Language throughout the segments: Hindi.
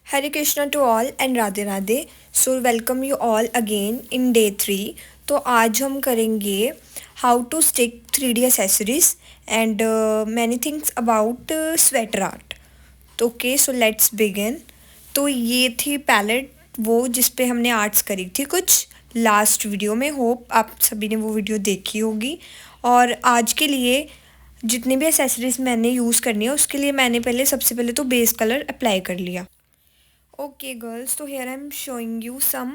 Hare Krishna to all and Radhe Radhe. So welcome you all again in day 3. तो आज हम करेंगे how to stick 3D accessories and many things about sweater art. तो okay, so let's begin. तो ये थी पैलेट वो जिस पे हमने आर्ट्स करी थी कुछ लास्ट वीडियो में. होप आप सभी ने वो वीडियो देखी होगी. और आज के लिए जितनी भी एसेसरीज मैंने यूज़ करनी है उसके लिए मैंने सबसे पहले तो बेस कलर अप्लाई कर लिया. ओके गर्ल्स, तो here I am showing you some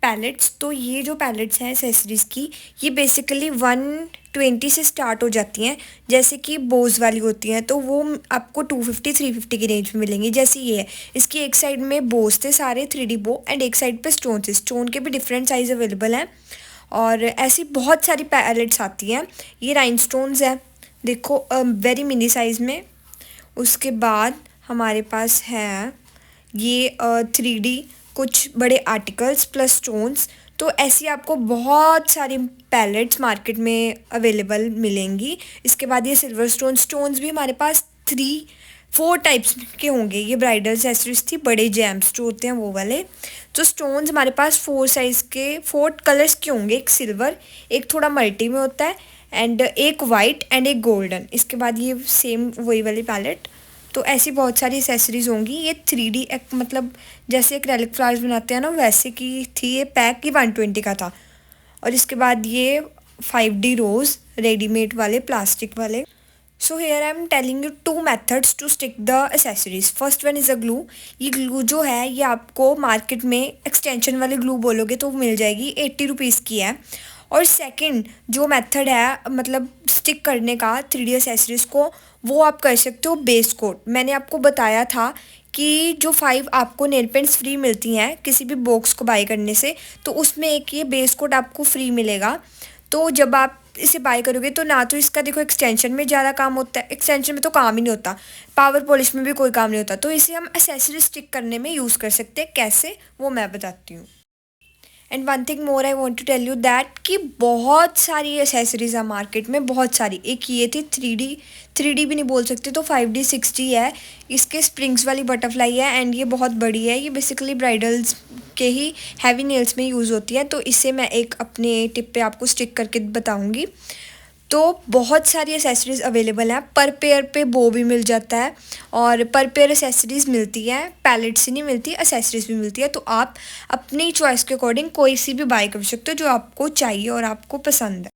palettes. तो ये जो पैलेट्स हैं एसेसरीज़ की, ये बेसिकली 120 से स्टार्ट हो जाती हैं. जैसे कि बोज वाली होती हैं तो वो आपको 250-350 की रेंज में मिलेंगी. जैसे ये है, इसकी एक साइड में बोज थे सारे 3D बो एंड एक साइड पे स्टोन थे. स्टोन के भी डिफरेंट साइज़ अवेलेबल हैं और ऐसी बहुत सारी पैलेट्स आती हैं. ये राइनस्टोन्स है, देखो वेरी मिनी साइज़ में. उसके बाद हमारे पास है ये 3D कुछ बड़े आर्टिकल्स प्लस स्टोन्स. तो ऐसी आपको बहुत सारी पैलेट्स मार्केट में अवेलेबल मिलेंगी. इसके बाद ये सिल्वर स्टोन्स भी हमारे पास 3-4 टाइप्स के होंगे. ये ब्राइडल एक्सेसरीज थी, बड़े जेम्स जो होते हैं वो वाले. तो स्टोन्स हमारे पास 4 साइज़ के 4 कलर्स के होंगे. एक सिल्वर, एक थोड़ा मल्टी में होता है एंड एक वाइट एंड एक गोल्डन. इसके बाद ये सेम वही वाली पैलेट. तो ऐसी बहुत सारी एक्सेसरीज होंगी. ये 3D मतलब जैसे एक्रेलिक फ्लावर्स बनाते हैं ना वैसे की थी. ये पैक ही 120 का था. और इसके बाद ये 5D रोज़ रेडीमेड वाले प्लास्टिक वाले. So here I am telling you 2 methods to stick the accessories. First one is a glue. ये ग्लू जो है ये आपको मार्केट में एक्सटेंशन वाली ग्लू बोलोगे तो मिल जाएगी, 80 रुपीज़ की है. और सेकंड जो मेथड है मतलब स्टिक करने का 3D एसेसरीज़ को, वो आप कर सकते हो बेस कोट. मैंने आपको बताया था कि जो 5 आपको नेल पेंट्स फ्री मिलती हैं किसी भी बॉक्स को बाय करने से, तो उसमें एक ये बेस कोट आपको फ्री मिलेगा. तो जब आप इसे बाय करोगे तो ना तो इसका देखो एक्सटेंशन में ज़्यादा काम होता है, एक्सटेंशन में तो काम ही नहीं होता, पावर पॉलिश में भी कोई काम नहीं होता. तो इसे हम एसेसरी स्टिक करने में यूज़ कर सकते हैं. कैसे वो मैं बताती हूँ. And one thing more I want to tell you that कि बहुत सारी एसेसरीज है मार्केट में, बहुत सारी. एक ये थी 3D भी नहीं बोल सकते तो 5D 6D है. इसके स्प्रिंग्स वाली बटरफ्लाई है एंड ये बहुत बड़ी है. ये बेसिकली ब्राइडल्स के ही हैवी नेल्स में यूज़ होती है. तो इसे मैं एक अपने टिप पे आपको स्टिक करके बताऊँगी. तो बहुत सारी एसेसरीज़ अवेलेबल हैं. पर पेयर पे बो भी मिल जाता है और पर पेयर एसेसरीज़ मिलती है. पैलेट से नहीं मिलती, एसेसरीज़ भी मिलती है. तो आप अपनी चॉइस के अकॉर्डिंग कोई सी भी बाय कर सकते हो जो आपको चाहिए और आपको पसंद है.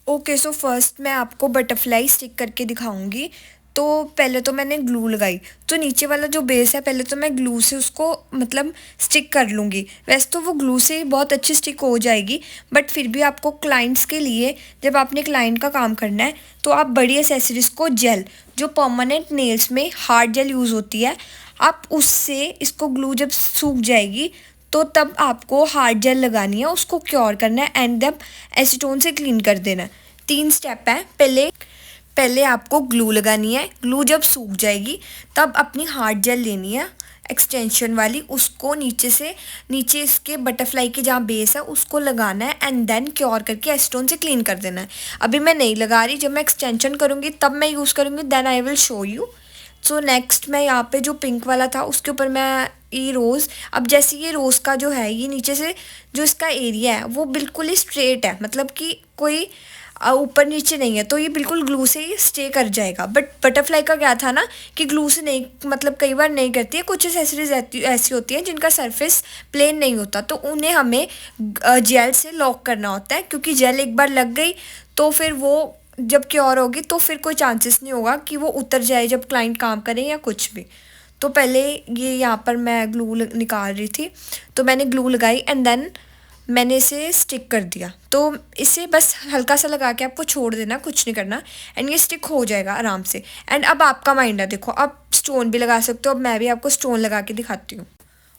ओके, सो फर्स्ट मैं आपको बटरफ्लाई स्टिक करके दिखाऊंगी. तो पहले तो मैंने ग्लू लगाई. तो नीचे वाला जो बेस है पहले तो मैं ग्लू से उसको मतलब स्टिक कर लूँगी. वैसे तो वो ग्लू से ही बहुत अच्छी स्टिक हो जाएगी, बट फिर भी आपको क्लाइंट्स के लिए जब आपने क्लाइंट का काम करना है तो आप बड़ी एसेसरीज़ को जेल जो परमानेंट नेल्स में हार्ड जेल यूज़ होती है, आप उससे इसको ग्लू जब सूख जाएगी तो तब आपको हार्ड जेल लगानी है, उसको क्योर करना है एंड जब एसीटोन से क्लीन कर देना है. 3 स्टेप है. पहले आपको ग्लू लगानी है. ग्लू जब सूख जाएगी तब अपनी हार्ड जेल लेनी है एक्सटेंशन वाली, उसको नीचे इसके बटरफ्लाई के जहाँ बेस है उसको लगाना है एंड देन क्योर करके एसीटोन से क्लीन कर देना है. अभी मैं नहीं लगा रही, जब मैं एक्सटेंशन करूँगी तब मैं यूज़ करूँगी, then I will show you. So next मैं यहाँ पे जो पिंक वाला था उसके ऊपर मैं ये रोज़. अब जैसे ये रोज़ का जो है ये नीचे से जो इसका एरिया है वो बिल्कुल ही स्ट्रेट है, मतलब कि कोई ऊपर नीचे नहीं है. तो ये बिल्कुल ग्लू से ही स्टे कर जाएगा. बट बटरफ्लाई का क्या था ना कि ग्लू से नहीं, मतलब कई बार नहीं करती है. कुछ एसेसरीज ऐसी होती हैं जिनका सरफेस प्लेन नहीं होता तो उन्हें हमें जेल से लॉक करना होता है, क्योंकि जेल एक बार लग गई तो फिर वो जब क्योर होगी तो फिर कोई चांसेस नहीं होगा कि वो उतर जाए जब क्लाइंट काम करे या कुछ भी. तो पहले ये यहाँ पर मैं ग्लू निकाल रही थी तो मैंने ग्लू लगाई एंड देन मैंने इसे स्टिक कर दिया. तो इसे बस हल्का सा लगा के आपको छोड़ देना, कुछ नहीं करना एंड ये स्टिक हो जाएगा आराम से. एंड अब आपका माइंड है, देखो आप स्टोन भी लगा सकते हो. अब मैं भी आपको स्टोन लगा के दिखाती हूँ.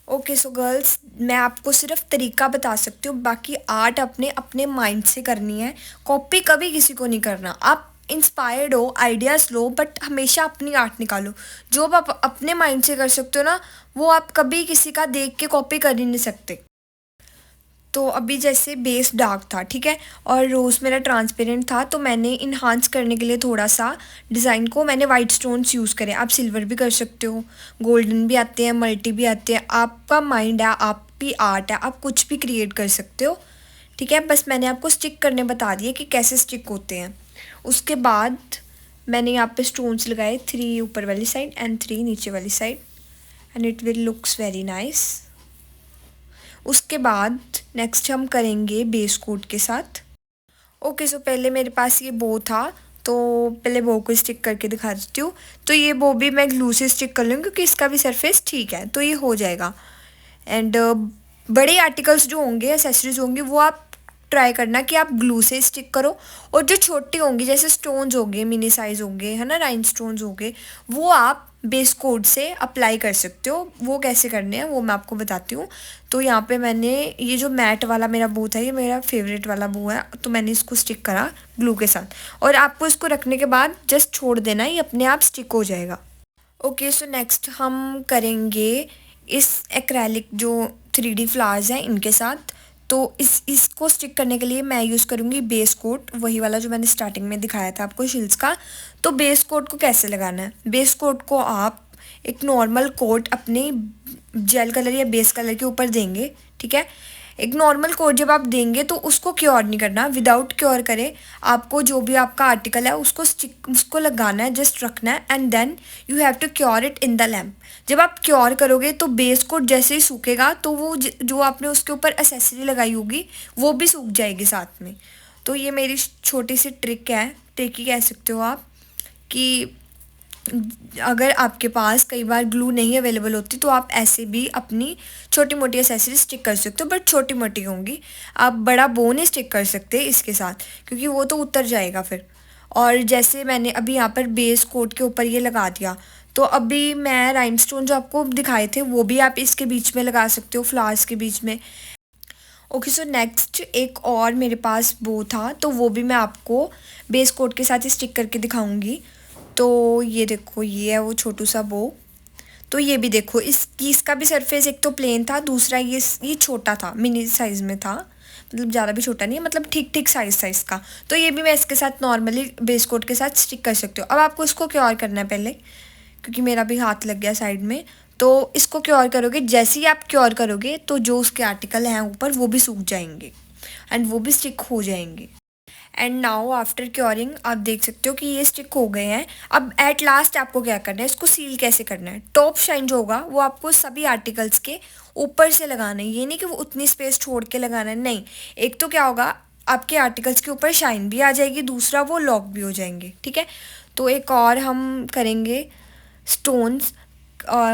ओके, सो गर्ल्स मैं आपको सिर्फ तरीका बता सकती हूँ, बाकी आर्ट अपने अपने माइंड से करनी है. कॉपी कभी किसी को नहीं करना. आप इंस्पायर्ड हो, आइडियाज़ लो, बट हमेशा अपनी आर्ट निकालो. जो आप अपने माइंड से कर सकते हो ना वो आप कभी किसी का देख के कॉपी कर ही नहीं सकते. तो अभी जैसे बेस डार्क था, ठीक है, और रोज़ मेरा ट्रांसपेरेंट था, तो मैंने इन्हांस करने के लिए थोड़ा सा डिज़ाइन को मैंने वाइट स्टोन्स यूज़ करे। आप सिल्वर भी कर सकते हो, गोल्डन भी आते हैं, मल्टी भी आते हैं, आपका माइंड है, आपकी आर्ट है, आप कुछ भी क्रिएट कर सकते हो, ठीक है। बस मैंने आपको स्टिक करने बता दिए कि कैसे स्टिक होते हैं। उसके बाद मैंने यहाँ पे स्टोन्स लगाए, 3 ऊपर वाली साइड एंड 3 नीचे वाली side, and it will looks very nice. उसके बाद नेक्स्ट हम करेंगे बेस कोट के साथ। ओके, सो पहले मेरे पास ये बो था, तो पहले बो को स्टिक करके दिखा देती हूँ। तो ये बो भी मैं ग्लू से स्टिक कर लूँगी क्योंकि इसका भी सरफेस ठीक है, तो ये हो जाएगा। एंड बड़े आर्टिकल्स जो होंगे, एसेसरीज होंगी, वो आप ट्राई करना कि आप ग्लू से स्टिक करो। और जो छोटी होंगी जैसे स्टोन्स होंगे, मिनी साइज़ होंगे, है ना, राइन स्टोन्स होंगे, वो आप बेस कोड से अप्लाई कर सकते हो। वो कैसे करने हैं वो मैं आपको बताती हूँ। तो यहाँ पे मैंने ये जो मैट वाला मेरा बो था, ये मेरा फेवरेट वाला बो है, तो मैंने इसको स्टिक करा ग्लू के साथ। और आपको इसको रखने के बाद जस्ट छोड़ देना, ये अपने आप स्टिक हो जाएगा। ओके, सो नेक्स्ट हम करेंगे इस एक्रेलिक जो 3D फ्लावर्स हैं इनके साथ। तो इसको स्टिक करने के लिए मैं यूज़ करूँगी बेस कोट, वही वाला जो मैंने स्टार्टिंग में दिखाया था आपको शील्ड्स का। तो बेस कोट को कैसे लगाना है, बेस कोट को आप एक नॉर्मल कोट अपने जेल कलर या बेस कलर के ऊपर देंगे, ठीक है। एक नॉर्मल कोट जब आप देंगे तो उसको क्योर नहीं करना, विदाउट क्योर करे आपको जो भी आपका आर्टिकल है उसको लगाना है, जस्ट रखना है, and then you have to cure it in the lamp. जब आप क्योर करोगे तो बेस कोट जैसे ही सूखेगा तो वो जो आपने उसके ऊपर एसेसरी लगाई होगी वो भी सूख जाएगी साथ में। तो ये मेरी छोटी सी ट्रिक है, ट्रिक ही कह सकते हो आप, कि अगर आपके पास कई बार ग्लू नहीं अवेलेबल होती तो आप ऐसे भी अपनी छोटी मोटी एसेसरी स्टिक कर सकते हो, बट छोटी मोटी होंगी। आप बड़ा बो नहीं स्टिक कर सकते इसके साथ क्योंकि वो तो उतर जाएगा फिर। और जैसे मैंने अभी यहाँ पर बेस कोट के ऊपर ये लगा दिया, तो अभी मैं राइनस्टोन जो आपको दिखाए थे वो भी आप इसके बीच में लगा सकते हो, फ्लावर्स के बीच में। ओके, सो नेक्स्ट एक और मेरे पास बो था, तो वो भी मैं आपको बेस कोट के साथ ही स्टिक करके दिखाऊंगी। तो ये देखो, ये है वो छोटू सा बो। तो ये भी देखो, इसका भी सरफेस एक तो प्लेन था, दूसरा ये छोटा था, मिनी साइज़ में था, मतलब ज़्यादा भी छोटा नहीं है, मतलब ठीक ठीक साइज़ का। तो ये भी मैं इसके साथ नॉर्मली बेस कोट के साथ स्टिक कर सकती हूँ। अब आपको इसको क्योर करना है पहले, क्योंकि मेरा भी हाथ लग गया साइड में। तो इसको क्योर करोगे, जैसे ही आप क्योर करोगे तो जो उसके आर्टिकल हैं ऊपर वो भी सूख जाएंगे एंड वो भी स्टिक हो जाएंगे। एंड नाउ आफ्टर क्योरिंग आप देख सकते हो कि ये स्टिक हो गए हैं। अब एट लास्ट आपको क्या करना है, इसको सील कैसे करना है। टॉप शाइन जो होगा वो आपको सभी आर्टिकल्स के ऊपर से लगाना है, ये नहीं कि वो उतनी स्पेस छोड़ के लगाना है, नहीं। एक तो क्या होगा, आपके आर्टिकल्स के ऊपर शाइन भी आ जाएगी, दूसरा वो लॉक भी हो जाएंगे, ठीक है। तो एक और हम करेंगे स्टोन्स,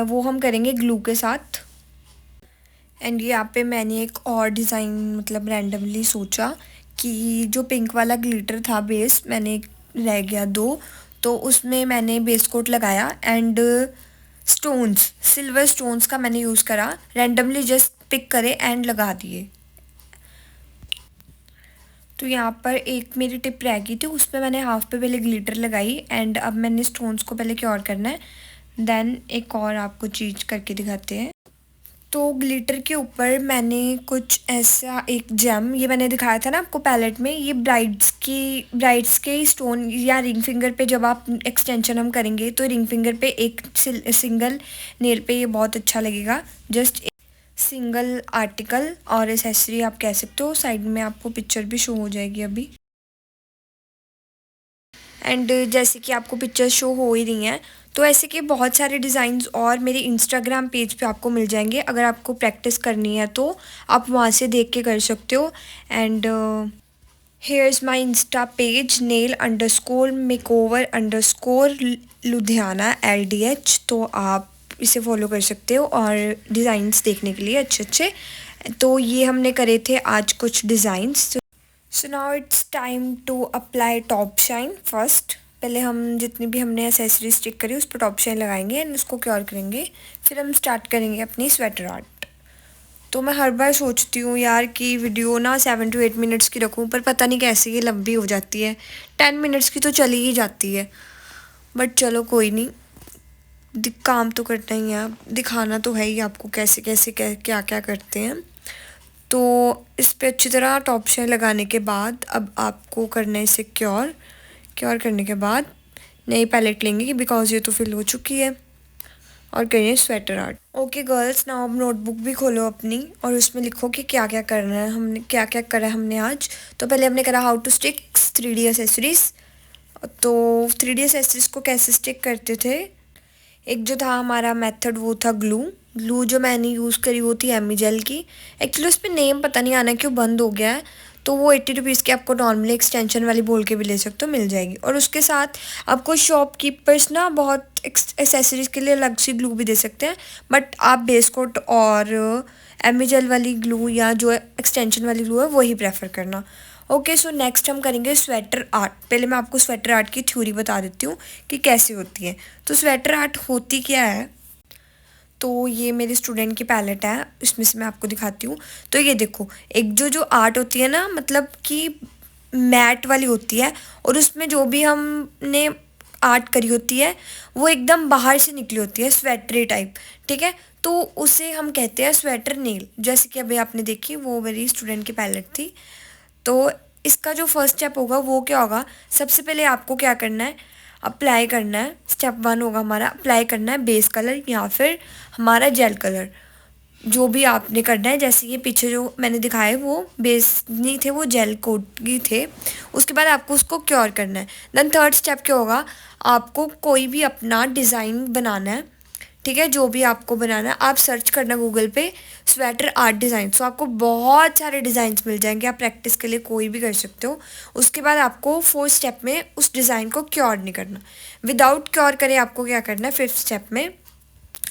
वो हम करेंगे ग्लू के साथ। एंड यहाँ पे मैंने एक और डिज़ाइन मतलब रैंडमली सोचा कि जो पिंक वाला ग्लिटर था बेस, मैंने रह गया 2, तो उसमें मैंने बेस कोट लगाया एंड स्टोन्स, सिल्वर स्टोन्स का मैंने यूज़ करा, रैंडमली जस्ट पिक करे एंड लगा दिए। तो यहाँ पर एक मेरी टिप रह गई थी, उसमें मैंने हाफ पे पहले ग्लिटर लगाई एंड अब मैंने स्टोन्स को पहले क्योर करना है। देन एक और आपको चीज़ करके दिखाते हैं। तो ग्लिटर के ऊपर मैंने कुछ ऐसा एक जेम, ये मैंने दिखाया था ना आपको पैलेट में, ये ब्राइड्स के स्टोन या रिंग फिंगर पे जब आप एक्सटेंशन हम करेंगे तो रिंग फिंगर पे एक सिंगल नेल पे ये बहुत अच्छा लगेगा। जस्ट सिंगल आर्टिकल और एसेसरी आप कह सकते हो। साइड में आपको पिक्चर भी शो हो जाएगी अभी। एंड जैसे कि आपको पिक्चर शो हो ही रही हैं, तो ऐसे के बहुत सारे डिज़ाइंस और मेरे इंस्टाग्राम पेज पे आपको मिल जाएंगे। अगर आपको प्रैक्टिस करनी है तो आप वहाँ से देख के कर सकते हो। And hairs my Insta page nail_makeover_Ludhiana LDH, तो आप इसे फॉलो कर सकते हो और डिज़ाइंस देखने के लिए अच्छे अच्छे। तो ये हमने करे थे आज कुछ designs. So now it's time to apply top shine first. पहले हम जितनी भी हमने एसेसरी स्टिक करी उस पर टॉप शाइन लगाएंगे एंड उसको क्योर करेंगे, फिर हम स्टार्ट करेंगे अपनी स्वेटर आर्ट। तो मैं हर बार सोचती हूँ यार कि वीडियो ना 7 to 8 मिनट्स की रखूँ, पर पता नहीं कैसे ये लंबी हो जाती है। 10 मिनट्स की तो चली ही जाती है, बट चलो कोई नहीं, काम तो करना ही है, दिखाना तो है ही आपको कैसे कैसे क्या क्या करते हैं। तो इस पे अच्छी तरह टॉप शेल लगाने के बाद अब आपको करना है इसे क्योर। क्योर करने के बाद नई पैलेट लेंगे बिकॉज ये तो फिल हो चुकी है, और करिए sweater art. Okay girls, now अब नोटबुक भी खोलो अपनी और उसमें लिखो कि क्या क्या करना है, हमने क्या क्या करा है हमने आज। तो पहले हमने करा how to stick 3D accessories. तो 3D एसेसरीज को कैसे स्टिक करते थे, एक जो था हमारा मेथड वो था ग्लू। ग्लू जो मैंने यूज़ करी वो थी एमी जेल की। एक्चुअली उस पर नेम पता नहीं आना क्यों बंद हो गया है, तो वो 80 रुपीज़ की आपको नॉर्मली एक्सटेंशन वाली बोल के भी ले सकते हो, मिल जाएगी। और उसके साथ आपको शॉपकीपर्स ना बहुत एसेसरीज के लिए अलग सी ग्लू भी दे सकते हैं, बट आप बेस कोट और एमी जेल वाली ग्लू या जो एक्सटेंशन वाली ग्लू है वही प्रेफर करना। ओके, सो नेक्स्ट हम करेंगे स्वेटर आर्ट। पहले मैं आपको स्वेटर आर्ट की थ्योरी बता देती हूँ कि कैसे होती है। तो स्वेटर आर्ट होती क्या है, तो ये मेरी स्टूडेंट की पैलेट है, इसमें से मैं आपको दिखाती हूँ। तो ये देखो, एक जो जो आर्ट होती है ना, मतलब कि मैट वाली होती है, और उसमें जो भी हमने आर्ट करी होती है वो एकदम बाहर से निकली होती है, स्वेटरी टाइप। ठीक है, तो उसे हम कहते हैं स्वेटर नेल। जैसे कि अभी आपने देखी वो मेरी स्टूडेंट की पैलेट थी। तो इसका जो फर्स्ट स्टेप होगा वो क्या होगा, सबसे पहले आपको क्या करना है, अप्लाई करना है। स्टेप 1 होगा हमारा अप्लाई करना है बेस कलर या फिर हमारा जेल कलर, जो भी आपने करना है। जैसे ये पीछे जो मैंने दिखाए वो बेस नहीं थे, वो जेल कोट ही थे। उसके बाद आपको उसको क्योर करना है। देन थर्ड स्टेप क्या होगा, आपको कोई भी अपना डिज़ाइन बनाना है। ठीक है, जो भी आपको बनाना है आप सर्च करना गूगल पे स्वेटर आर्ट डिज़ाइन, तो आपको बहुत सारे डिज़ाइंस मिल जाएंगे, आप प्रैक्टिस के लिए कोई भी कर सकते हो। उसके बाद आपको 4th स्टेप में उस डिज़ाइन को क्योर नहीं करना। विदाउट क्योर करे आपको क्या करना है, 5th स्टेप में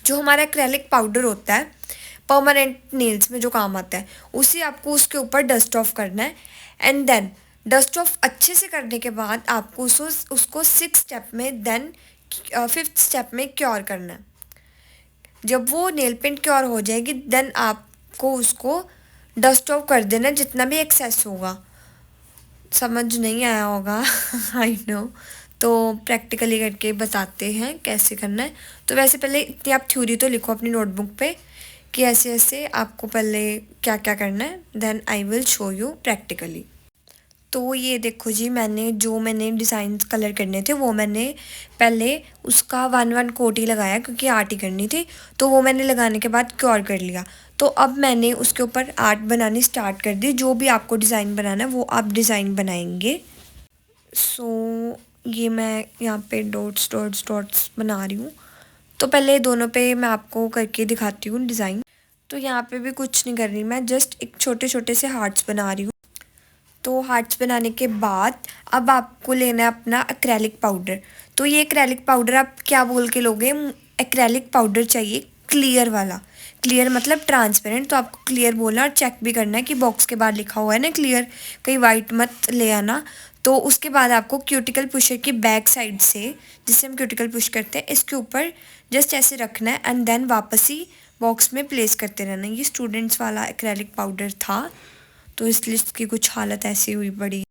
जो हमारा एक्रेलिक पाउडर होता है परमानेंट नेल्स में जो काम आता है, उसे आपको उसके ऊपर डस्ट ऑफ करना है। एंड देन डस्ट ऑफ अच्छे से करने के बाद आपको उसको 6th स्टेप में देन 5th स्टेप में क्योर करना है। जब वो नेल पेंट क्योर हो जाएगी देन आपको उसको डस्ट ऑफ कर देना जितना भी एक्सेस होगा। समझ नहीं आया होगा आई नो, तो प्रैक्टिकली करके बताते हैं कैसे करना है। तो वैसे पहले इतनी आप थ्योरी तो लिखो अपनी नोटबुक पे कि ऐसे ऐसे आपको पहले क्या क्या करना है, then I will show you practically. तो ये देखो जी, मैंने डिज़ाइन कलर करने थे वो मैंने पहले उसका 1 कोट ही लगाया क्योंकि आर्ट ही करनी थी। तो वो मैंने लगाने के बाद क्योर कर लिया। तो अब मैंने उसके ऊपर आर्ट बनानी स्टार्ट कर दी। जो भी आपको डिज़ाइन बनाना है वो आप डिज़ाइन बनाएंगे। सो ये मैं यहाँ पे डॉट्स डॉट्स डॉट्स बना रही हूँ। तो पहले दोनों पे मैं आपको करके दिखाती हूँ डिज़ाइन। तो यहाँ पे भी कुछ नहीं कर रही मैं, जस्ट एक छोटे छोटे से हार्ट्स बना रही हूँ। तो हार्ट्स बनाने के बाद अब आपको लेना है अपना एक्रेलिक पाउडर। तो ये एक्रेलिक पाउडर आप क्या बोल के लोगे, एक्रेलिक पाउडर चाहिए क्लियर वाला। क्लियर मतलब ट्रांसपेरेंट, तो आपको क्लियर बोलना और चेक भी करना है कि बॉक्स के बाद लिखा हुआ है ना क्लियर, कहीं वाइट मत ले आना। तो उसके बाद आपको क्यूटिकल पुशर की बैक साइड से, जिससे हम क्यूटिकल पुश करते हैं, इसके ऊपर जस्ट ऐसे रखना है एंड देन वापस ही बॉक्स में प्लेस करते रहना। ये स्टूडेंट्स वाला एक्रेलिक पाउडर था तो इसलिए इसकी कुछ हालत ऐसी हुई पड़ी।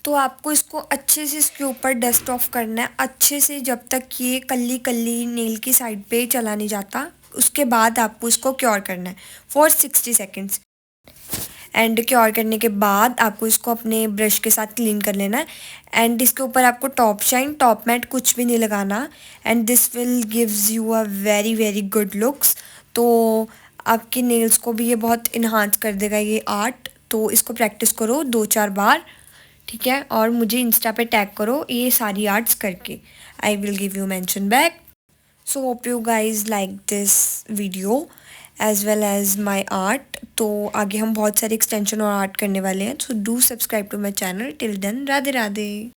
तो आपको इसको अच्छे से इसके ऊपर डस्ट ऑफ करना है अच्छे से, जब तक ये कल्ली कल्ली नेल की साइड पे चला नहीं जाता। उसके बाद आपको इसको क्योर करना है फॉर 60 सेकेंड्स। एंड क्योर करने के बाद आपको इसको अपने ब्रश के साथ क्लीन कर लेना है। एंड इसके ऊपर आपको टॉप शाइन टॉप मैट कुछ भी नहीं लगाना। And this will gives you a very very good looks. तो आपके नेल्स को भी ये बहुत इन्हांस कर देगा ये आर्ट। तो इसको प्रैक्टिस करो 2-4 बार, ठीक है, और मुझे इंस्टा पे टैग करो ये सारी आर्ट्स करके, I will give you mention back. So hope you guys like this video as well as my art. तो आगे हम बहुत सारे एक्सटेंशन और आर्ट करने वाले हैं, so do subscribe to my channel. Till then Radhe Radhe.